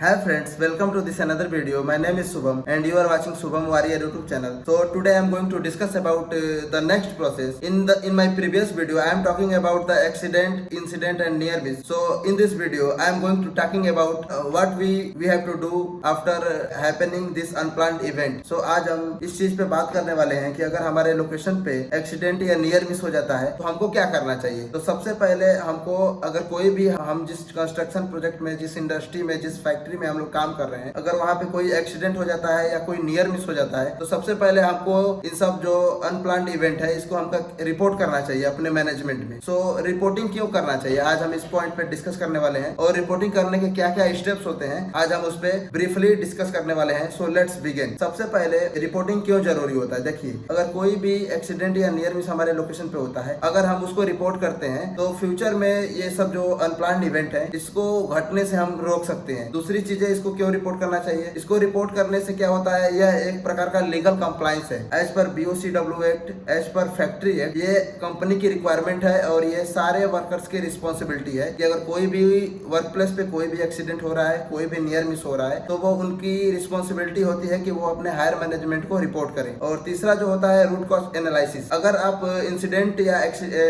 Hi friends, welcome to this another video. My name is Subham and you are watching Subham Warrior YouTube channel. So today I am going to discuss about the next process. In my previous video I am talking about the accident, incident and near miss. So in this video I am going to talking about what we have to do after happening this unplanned event. So आज हम इस चीज पे बात करने वाले हैं कि अगर हमारे लोकेशन पे एक्सीडेंट या नियर मिस हो जाता है तो हमको क्या करना चाहिए। तो सबसे पहले हमको अगर कोई भी हम जिस कंस्ट्रक्शन प्रोजेक्ट में, जिस इंडस्ट्री में, जिस फैक्ट्री में हम लोग काम कर रहे हैं, अगर वहाँ पे कोई एक्सीडेंट हो जाता है या कोई नियर मिस हो जाता है तो सबसे पहले हमको इन सब जो अनप्लान्ड इवेंट है इसको हमको रिपोर्ट करना चाहिए अपने मैनेजमेंट में। सो रिपोर्टिंग क्यों करना चाहिए आज हम इस पॉइंट पे डिस्कस करने वाले हैं और रिपोर्टिंग करने के क्या क्या स्टेप्स होते हैं आज हम उस पर ब्रीफली डिस्कस करने वाले हैं। So let's begin. सबसे पहले रिपोर्टिंग क्यों जरूरी होता है। देखिए, अगर कोई भी एक्सीडेंट या नियर मिस हमारे लोकेशन पे होता है, अगर हम उसको रिपोर्ट करते हैं तो फ्यूचर में ये सब जो अनप्लान्ड इवेंट है इसको घटने से हम रोक सकते हैं। दूसरी चीजें, इसको क्यों रिपोर्ट करना चाहिए। इसको रिपोर्ट करने से क्या होता है, यह एक प्रकार का लीगल कंप्लायंस है as per BOCW act, as per factory act. ये कंपनी की रिक्वायरमेंट है और ये सारे वर्कर्स की रिस्पॉन्सिबिलिटी है कि अगर कोई भी वर्क प्लेस पे कोई भी एक्सीडेंट हो रहा है, कोई भी नियर मिस हो रहा है तो वो उनकी रिस्पॉन्सिबिलिटी होती है कि वो अपने हायर मैनेजमेंट को रिपोर्ट करें। और तीसरा जो होता है रूट कॉज एनालिसिस। अगर आप इंसिडेंट या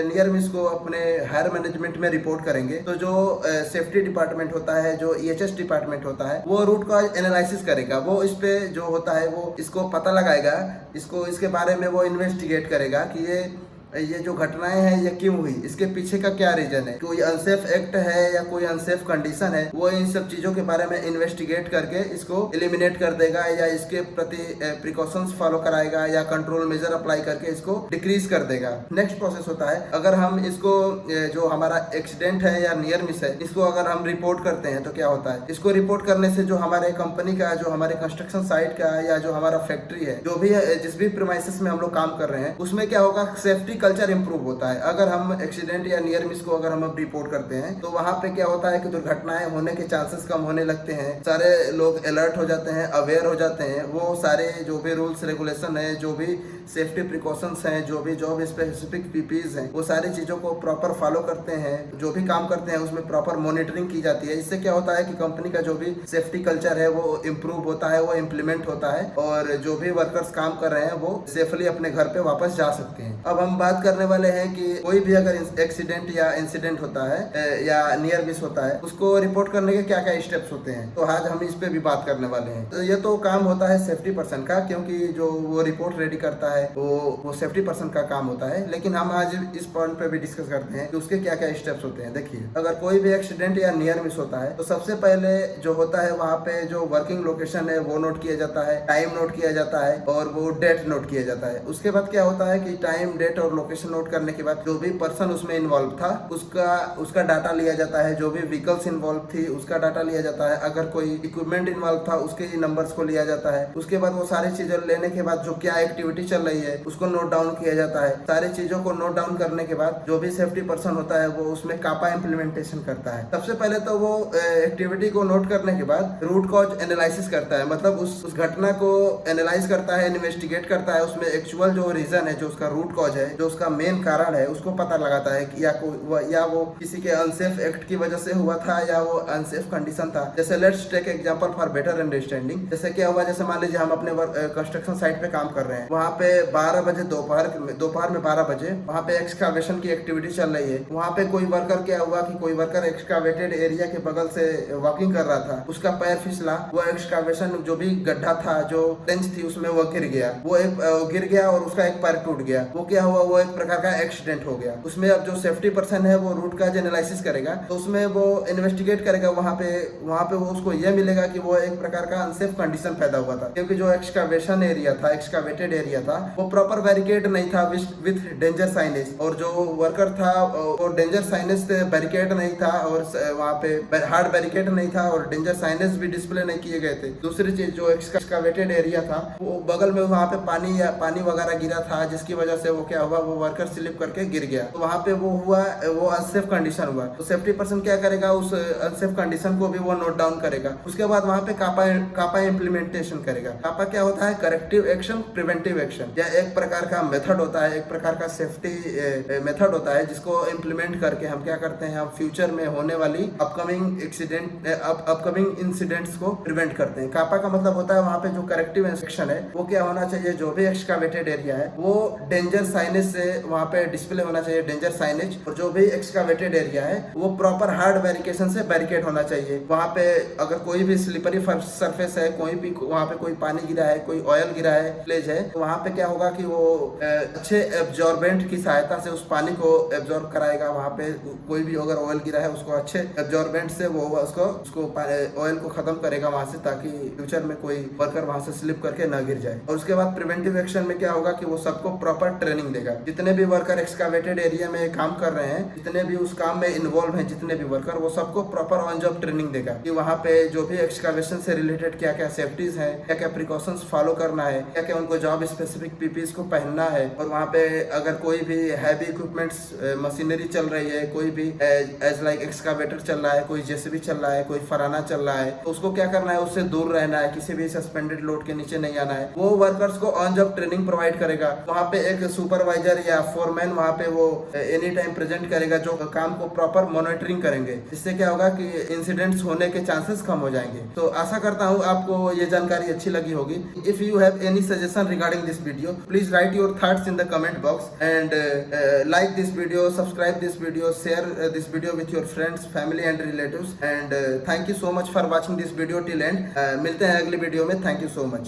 नियर मिस को अपने हायर मैनेजमेंट में रिपोर्ट करेंगे तो जो सेफ्टी डिपार्टमेंट होता है, जो EHS डिपार्टमेंट होता है, वो रूट कॉज एनालिसिस करेगा। वो इस पे जो होता है वो इसको पता लगाएगा, इसके बारे में वो इन्वेस्टिगेट करेगा कि ये जो घटनाएं हैं ये क्यों हुई, इसके पीछे का क्या रीजन है, कोई अनसेफ एक्ट है या कोई अनसेफ कंडीशन है। वो इन सब चीजों के बारे में इन्वेस्टिगेट करके इसको एलिमिनेट कर देगा या इसके प्रति प्रिकॉशंस फॉलो कराएगा या कंट्रोल मेजर अप्लाई करके इसको डिक्रीज कर देगा। नेक्स्ट प्रोसेस होता है, अगर हम इसको जो हमारा एक्सीडेंट है या नियर मिस है इसको अगर हम रिपोर्ट करते हैं तो क्या होता है। इसको रिपोर्ट करने से जो हमारे कंपनी का, जो हमारे कंस्ट्रक्शन साइट का या जो हमारा फैक्ट्री है, जो भी जिस भी प्रीमाइसेस में हम लोग काम कर रहे हैं उसमें क्या होगा, सेफ्टी कल्चर इंप्रूव होता है। अगर हम एक्सीडेंट या नियर मिस को अगर हम रिपोर्ट करते हैं तो वहां पे क्या होता है कि दुर्घटनाएं होने के चांसेस कम होने लगते हैं। सारे लोग अलर्ट हो जाते हैं, अवेयर हो जाते हैं। वो सारे जो भी रूल्स रेगुलेशन है, जो भी सेफ्टी प्रिकॉशंस हैं, जो भी जॉब स्पेसिफिक PPEs हैं, वो सारी चीजों को प्रॉपर फॉलो करते हैं। जो भी काम करते हैं उसमें प्रॉपर मॉनिटरिंग की जाती है। इससे क्या होता है कि कंपनी का जो भी सेफ्टी कल्चर है वो इम्प्रूव होता है, वो इम्प्लीमेंट होता है और जो भी वर्कर्स काम कर रहे हैं वो सेफली अपने घर पे वापस जा सकते हैं। अब हम बात करने वाले हैं कि कोई भी अगर एक्सीडेंट या इंसिडेंट होता है या नियर मिस होता है उसको रिपोर्ट करने के क्या क्या स्टेप्स होते हैं, तो आज हम इस पे भी बात करने वाले हैं। तो ये तो काम होता है सेफ्टी पर्सन का, क्योंकि जो वो रिपोर्ट रेडी करता है वो सेफ्टी पर्सन का काम होता है। लेकिन हम आज इस पॉइंट पे भी डिस्कस करते हैं कि उसके क्या क्या स्टेप्स होते हैं। देखिए, अगर कोई भी एक्सीडेंट या नियर मिस होता है तो सबसे पहले जो होता है वहाँ पे जो वर्किंग लोकेशन है वो नोट किया जाता है, टाइम नोट किया जाता है और वो डेट नोट किया जाता है। उसके बाद क्या होता है कि टाइम, डेट और लोकेशन नोट करने के बाद जो भी पर्सन उसमें इन्वॉल्व था उसका डाटा लिया जाता है। जो भी व्हीकल्स इन्वॉल्व थी उसका डाटा लिया जाता है। अगर कोई इक्विपमेंट इन्वॉल्व था उसके नंबर्स को लिया जाता है। उसके बाद वो सारी चीजें लेने के बाद जो क्या एक्टिविटी चल रही है उसको नोट डाउन किया जाता है। सारी चीजों को नोट डाउन करने के बाद जो भी सेफ्टी पर्सन होता है वो उसमें कापा इम्प्लीमेंटेशन करता है। सबसे पहले तो वो एक्टिविटी को नोट करने के बाद रूट कॉज एनालिसिस करता है, मतलब उस घटना को एनालाइज करता है, इन्वेस्टिगेट करता है। उसमें एक्चुअल जो रीजन है, जो उसका रूट कॉज है, जो उसका मेन कारण है, उसको पता लगाता है कि या वो किसी के अनसेफ एक्ट की वजह से हुआ था या वो अनसेफ कंडीशन था। जैसे let's take example for better understanding. जैसे क्या हुआ, जैसे मान लीजिए हम अपने कंस्ट्रक्शन साइट पे काम कर रहे हैं, वहाँ पे 12 बजे दोपहर में 12 बजे वहाँ पे एक्सकावेशन की एक्टिविटी चल रही है। वहाँ पे कोई वर्कर क्या हुआ कि कोई वर्कर एक्सकावेटेड एरिया के बगल से वॉकिंग कर रहा था, उसका पैर फिसला, वो एक्सकावेशन जो भी गड्ढा था, जो ट्रेंच थी, उसमें वो गिर गया। वो गिर गया और उसका एक पैर टूट गया। वो क्या हुआ, वो एक प्रकार का एक्सीडेंट हो गया। उसमें अब जो सेफ्टी पर्सन है वो रूट कॉज एनालिसिस करेगा, तो उसमें वो इन्वेस्टिगेट करेगा। वहाँ पे वो उसको ये मिलेगा कि वो एक प्रकार का अनसेफ कंडीशन पैदा हुआ था, क्योंकि जो एक्सकावेशन एरिया था, एक्सकावेटेड एरिया था, वो प्रॉपर बैरिकेड नहीं था विथ डेंजर साइनेज। और जो वर्कर था वो डेंजर साइनेज से बैरिकेड नहीं था और वहाँ पे हार्ड बैरिकेड नहीं था और डेंजर साइनेज भी डिस्प्ले नहीं किए गए थे। दूसरी चीज, जो एक्सकावेटेड एरिया था वो बगल में वहाँ पे पानी वगैरह गिरा था, जिसकी वजह से वो क्या हुआ, वो वर्कर स्लिप करके गिर गया, तो वहाँ पे वो हुआ, वो अनसेफ कंडीशन हुआ। तो सेफ्टी पर्सन क्या करेगा, उस अनसेफ कंडीशन को भी वो नोट डाउन करेगा। उसके बाद वहाँ पे कापा इम्प्लीमेंटेशन करेगा। कापा क्या होता है, करेक्टिव एक्शन, प्रिवेंटिव एक्शन। यह एक प्रकार का मेथड होता है, एक प्रकार का सेफ्टी मेथड होता है, जिसको इम्प्लीमेंट करके हम क्या करते हैं, हम फ्यूचर में होने वाली अपकमिंग इंसिडेंट्स को प्रिवेंट करते हैं। कापा का मतलब होता है वहाँ पे जो करेक्टिव एक्शन है वो क्या होना चाहिए, जो भी एक्सकावेटेड एरिया है वो डेंजर साइनेज से वहाँ पे डिस्प्ले होना चाहिए, डेंजर साइनेज। और जो भी एक्सकावेटेड एरिया है वो प्रॉपर हार्ड बैरिकेशन से बैरिकेड होना चाहिए। वहाँ पे अगर कोई भी स्लिपरी सरफेस है, कोई भी वहाँ पे कोई पानी गिरा है, कोई ऑयल गिरा है, प्लेज है, तो वहाँ पे क्या होगा कि वो अच्छे एब्जॉर्बेंट की सहायता से उस पानी को एब्जॉर्ब कराएगा। वहाँ पे कोई भी अगर ऑयल गिरा है उसको अच्छे एब्जॉर्बेंट से वो उसको ऑयल को खत्म करेगा वहाँ से, ताकि फ्यूचर में कोई वर्कर वहाँ से स्लिप करके ना गिर जाए। और उसके बाद प्रिवेंटिव एक्शन में क्या होगा कि वो सबको प्रॉपर ट्रेनिंग देगा। जितने भी वर्कर एक्सकावेटेड एरिया में काम कर रहे हैं, जितने भी उस काम में इन्वॉल्व हैं, जितने भी वर्कर, वो सबको प्रॉपर ऑन जॉब ट्रेनिंग देगा कि वहाँ पे जो भी एक्सकावेशन से रिलेटेड क्या क्या सेफ्टीज है, क्या क्या प्रिकॉशंस फॉलो करना है, क्या क्या उनको जॉब स्पेसिफिक पीपीज को पहनना है। और वहाँ पे अगर कोई भी हैवी इक्विपमेंट्स मशीनरी चल रही है, कोई भी एज लाइक एक्सकावेटर चल रहा है, कोई जेसीबी चल रहा है, कोई फराना चल रहा है, तो उसको क्या करना है, उससे दूर रहना है, किसी भी सस्पेंडेड लोड के नीचे नहीं आना है। वो वर्कर्स को ऑन जॉब ट्रेनिंग प्रोवाइड करेगा। वहाँ पे एक सुपरवाइजर या फोरमैन वहाँ पे वो एनी टाइम प्रेजेंट करेगा, जो काम को प्रॉपर मॉनिटरिंग करेंगे। इससे क्या होगा कि इंसिडेंट्स होने के चांसेस कम हो जाएंगे। तो आशा करता हूँ आपको ये जानकारी अच्छी लगी होगी। If you have any suggestion regarding this video, please right your thoughts in the comment box and like this video, subscribe this video, share this video with your friends, family and relatives, and thank you so much for watching this video till end. मिलते हैं अगली video में। Thank you so much.